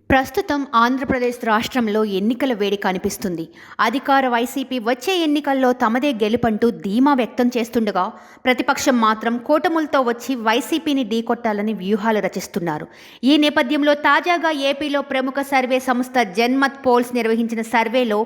ప్రస్తుతం ఆంధ్రప్రదేశ్ రాష్ట్రంలో ఎన్నికల వేడి కనిపిస్తుంది. అధికార వైసీపీ వచ్చే ఎన్నికల్లో తమదే గెలుపంటూ ధీమా వ్యక్తం చేస్తుండగా, ప్రతిపక్షం మాత్రం కూటములతో వచ్చి వైసీపీని ఢీకొట్టాలని వ్యూహాలు రచిస్తున్నారు. ఈ నేపథ్యంలో తాజాగా ఏపీలో ప్రముఖ సర్వే సంస్థ జన్మత్ పోల్స్ నిర్వహించిన సర్వేలో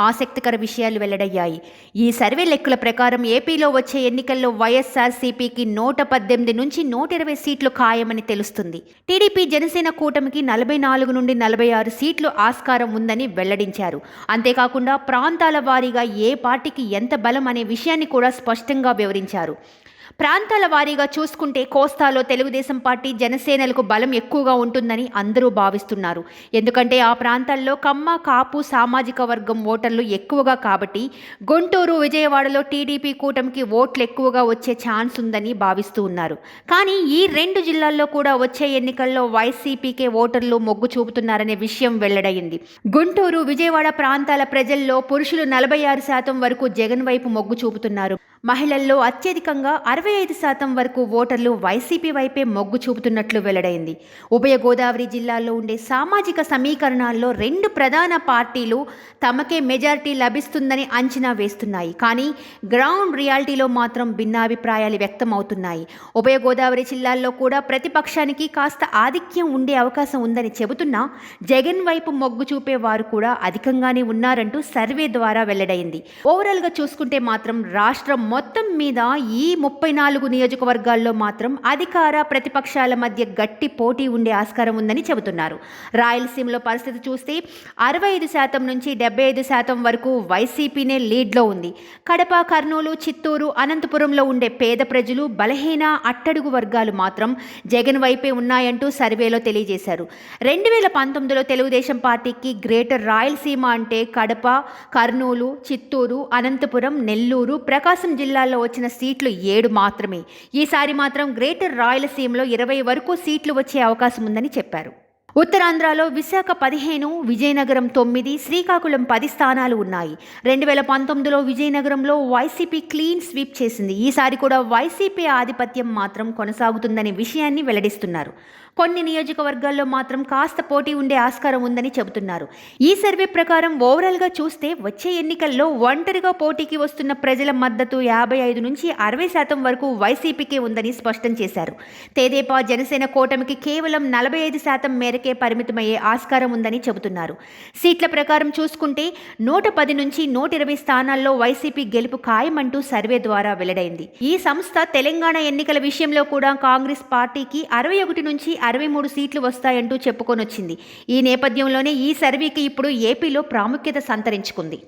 ఆసక్తికర విషయాలు వెల్లడయ్యాయి. ఈ సర్వే లెక్కల ప్రకారం ఏపీలో వచ్చే ఎన్నికల్లో వైఎస్ఆర్సీపీకి 118 నుంచి 120 సీట్లు ఖాయమని తెలుస్తుంది. టీడీపీ జనసేన కూటమికి 44 నుండి 46 సీట్లు ఆస్కారం ఉందని వెల్లడించారు. అంతేకాకుండా ప్రాంతాల వారీగా ఏ పార్టీకి ఎంత బలం అనే విషయాన్ని కూడా స్పష్టంగా వివరించారు. ప్రాంతాల వారీగా చూసుకుంటే కోస్తాలో తెలుగుదేశం పార్టీ జనసేనలకు బలం ఎక్కువగా ఉంటుందని అందరూ భావిస్తున్నారు. ఎందుకంటే ఆ ప్రాంతాల్లో కమ్మ కాపు సామాజిక వర్గం ఓటర్లు ఎక్కువగా కాబట్టి గుంటూరు విజయవాడలో టీడీపీ కూటమికి ఓట్లు ఎక్కువగా వచ్చే ఛాన్స్ ఉందని భావిస్తూ ఉన్నారు. కానీ ఈ రెండు జిల్లాల్లో కూడా వచ్చే ఎన్నికల్లో వైసీపీకే ఓటర్లు మొగ్గు చూపుతున్నారనే విషయం వెల్లడైంది. గుంటూరు విజయవాడ ప్రాంతాల ప్రజల్లో పురుషులు 46% వరకు జగన్ వైపు మొగ్గు చూపుతున్నారు. మహిళల్లో అత్యధికంగా 65% వరకు ఓటర్లు వైసీపీ వైపే మొగ్గు చూపుతున్నట్లు వెల్లడైంది. ఉభయ గోదావరి జిల్లాల్లో ఉండే సామాజిక సమీకరణాల్లో రెండు ప్రధాన పార్టీలు తమకే మెజారిటీ లభిస్తుందని అంచనా వేస్తున్నాయి. కానీ గ్రౌండ్ రియాలిటీలో మాత్రం భిన్నాభిప్రాయాలు వ్యక్తమవుతున్నాయి. ఉభయ గోదావరి జిల్లాల్లో కూడా ప్రతిపక్షానికి కాస్త ఆధిక్యం ఉండే అవకాశం ఉందని చెబుతున్నా జగన్ వైపు మొగ్గు చూపే వారు కూడా అధికంగానే ఉన్నారంటూ సర్వే ద్వారా వెల్లడైంది. ఓవరాల్గా చూసుకుంటే మాత్రం రాష్ట్రం మొత్తం మీద ఈ 34 నియోజకవర్గాల్లో మాత్రం అధికార ప్రతిపక్షాల మధ్య గట్టి పోటీ ఉండే ఆస్కారం ఉందని చెబుతున్నారు. రాయలసీమలో పరిస్థితి చూస్తే 65% నుంచి 75% వరకు వైసీపీనే లీడ్లో ఉంది. కడప, కర్నూలు, చిత్తూరు, అనంతపురంలో ఉండే పేద ప్రజలు, బలహీన అట్టడుగు వర్గాలు మాత్రం జగన్ వైపే ఉన్నాయంటూ సర్వేలో తెలియజేశారు. 2019లో తెలుగుదేశం పార్టీకి గ్రేటర్ రాయలసీమ అంటే కడప, కర్నూలు, చిత్తూరు, అనంతపురం, నెల్లూరు, ప్రకాశం జిల్లాల్లో వచ్చిన సీట్లు 7 మాత్రమే. ఈసారి మాత్రం గ్రేటర్ రాయలసీమలో 20 వరకు సీట్లు వచ్చే అవకాశం ఉందని చెప్పారు. ఉత్తరాంధ్రలో విశాఖ 15, విజయనగరం 9, శ్రీకాకుళం 10 స్థానాలు ఉన్నాయి. 2019లో విజయనగరంలో వైసీపీ క్లీన్ స్వీప్ చేసింది. ఈసారి కూడా వైసీపీ ఆధిపత్యం మాత్రం కొనసాగుతుందనే విషయాన్ని వెల్లడిస్తున్నారు. కొన్ని నియోజకవర్గాల్లో మాత్రం కాస్త పోటీ ఉండే ఆస్కారం ఉందని చెబుతున్నారు. ఈ సర్వే ప్రకారం ఓవరాల్గా చూస్తే వచ్చే ఎన్నికల్లో ఒంటరిగా పోటీకి వస్తున్న ప్రజల మద్దతు 55 నుంచి 60% వరకు వైసీపీకే ఉందని స్పష్టం చేశారు. తెదేపా జనసేన కూటమికి కేవలం 45% మేరకే పరిమితమయ్యే ఆస్కారం ఉందని చెబుతున్నారు. సీట్ల ప్రకారం చూసుకుంటే 110 నుంచి 120 స్థానాల్లో వైసీపీ గెలుపు ఖాయమంటూ సర్వే ద్వారా వెల్లడైంది. ఈ సంస్థ తెలంగాణ ఎన్నికల విషయంలో కూడా కాంగ్రెస్ పార్టీకి 61 నుంచి 63 సీట్లు వస్తాయంటూ చెప్పుకొనొచ్చింది. ఈ నేపథ్యంలోనే ఈ సర్వేకి ఇప్పుడు ఏపీలో ప్రాముఖ్యత సంతరించుకుంది.